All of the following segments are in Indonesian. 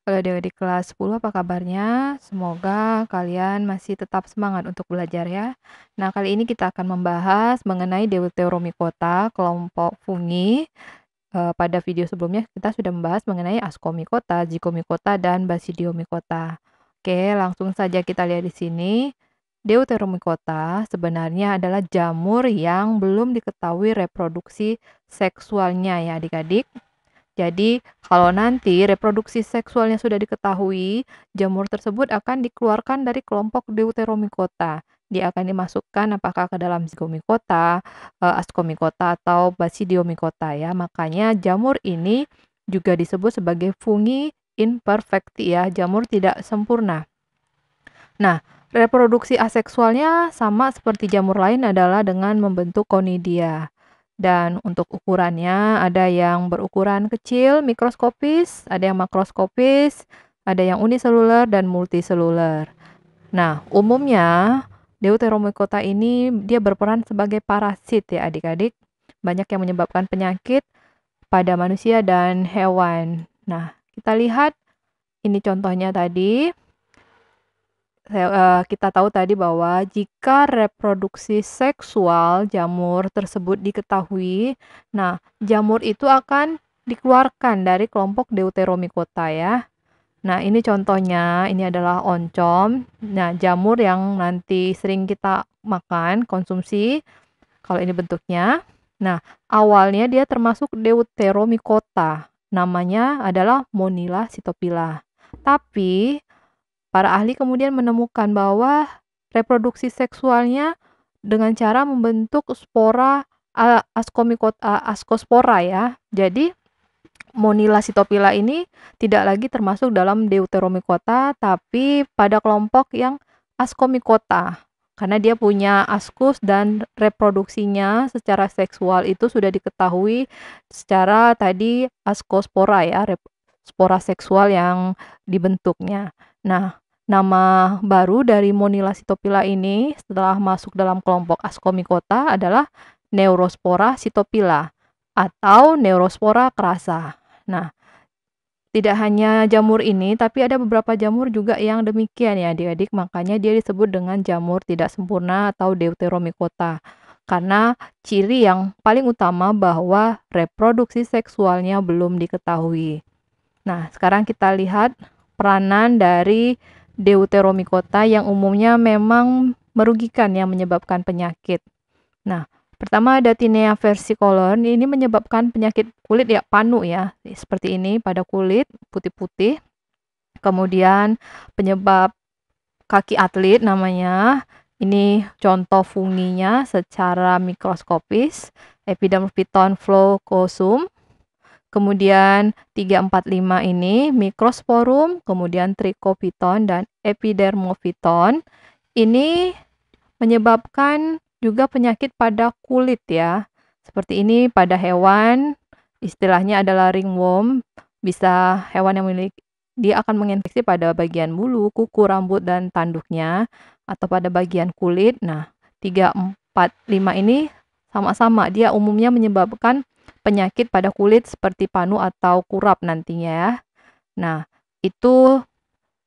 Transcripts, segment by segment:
Halo adik-adik kelas 10, apa kabarnya? Semoga kalian masih tetap semangat untuk belajar ya. Nah, kali ini kita akan membahas mengenai Deuteromycota, kelompok fungi. Pada video sebelumnya kita sudah membahas mengenai Ascomycota, Zygomycota, dan Basidiomycota. Oke, langsung saja kita lihat di sini. Deuteromycota sebenarnya adalah jamur yang belum diketahui reproduksi seksualnya ya adik-adik. Jadi, kalau nanti reproduksi seksualnya sudah diketahui, jamur tersebut akan dikeluarkan dari kelompok Deuteromycota. Dia akan dimasukkan apakah ke dalam Zygomycota, Ascomycota, atau Basidiomycota ya. Makanya jamur ini juga disebut sebagai fungi imperfecti ya, jamur tidak sempurna. Nah, reproduksi aseksualnya sama seperti jamur lain adalah dengan membentuk konidia. Dan untuk ukurannya ada yang berukuran kecil, mikroskopis, ada yang makroskopis, ada yang uniseluler dan multiseluler. Nah, umumnya Deuteromycota ini dia berperan sebagai parasit ya adik-adik. Banyak yang menyebabkan penyakit pada manusia dan hewan. Nah, kita lihat ini contohnya tadi. Kita tahu tadi bahwa jika reproduksi seksual jamur tersebut diketahui, nah jamur itu akan dikeluarkan dari kelompok Deuteromycota ya. Nah ini contohnya, ini adalah oncom. Nah jamur yang nanti sering kita makan, konsumsi, kalau ini bentuknya. Nah awalnya dia termasuk Deuteromycota, namanya adalah Monila cytophila. Tapi para ahli kemudian menemukan bahwa reproduksi seksualnya dengan cara membentuk spora askospora ya. Jadi Monila cytophila ini tidak lagi termasuk dalam Deuteromycota tapi pada kelompok yang Ascomycota. Karena dia punya askus dan reproduksinya secara seksual itu sudah diketahui secara tadi askospora ya, spora seksual yang dibentuknya. Nah, nama baru dari Monila cytophila ini setelah masuk dalam kelompok Ascomycota adalah Neurospora cytophila atau Neurospora crassa. Nah, tidak hanya jamur ini, tapi ada beberapa jamur juga yang demikian ya adik-adik. Makanya dia disebut dengan jamur tidak sempurna atau Deuteromycota. Karena ciri yang paling utama bahwa reproduksi seksualnya belum diketahui. Nah, sekarang kita lihat peranan dari Deuteromycota yang umumnya memang merugikan yang menyebabkan penyakit. Nah, pertama ada Tinea versicolor, ini menyebabkan penyakit kulit ya, panu ya, seperti ini pada kulit putih-putih. Kemudian penyebab kaki atlet namanya, ini contoh funginya secara mikroskopis, Epidermophyton floocosum. Kemudian 345 ini Microsporum, kemudian Trichophyton dan Epidermophyton. Ini menyebabkan juga penyakit pada kulit ya. Seperti ini pada hewan, istilahnya adalah ringworm. Bisa hewan yang memiliki, dia akan menginfeksi pada bagian bulu, kuku, rambut, dan tanduknya, atau pada bagian kulit. Nah, 3, 4, 5 ini sama-sama. Dia umumnya menyebabkan penyakit pada kulit seperti panu atau kurap nantinya ya. Nah, itu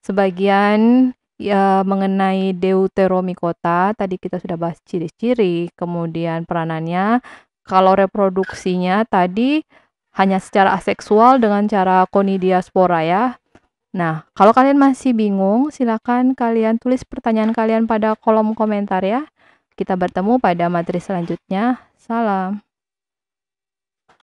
sebagian ya mengenai Deuteromycota. Tadi kita sudah bahas ciri-ciri, kemudian peranannya. Kalau reproduksinya tadi hanya secara aseksual dengan cara conidiaspora ya. Nah, kalau kalian masih bingung, silakan kalian tulis pertanyaan kalian pada kolom komentar ya. Kita bertemu pada materi selanjutnya. Salam.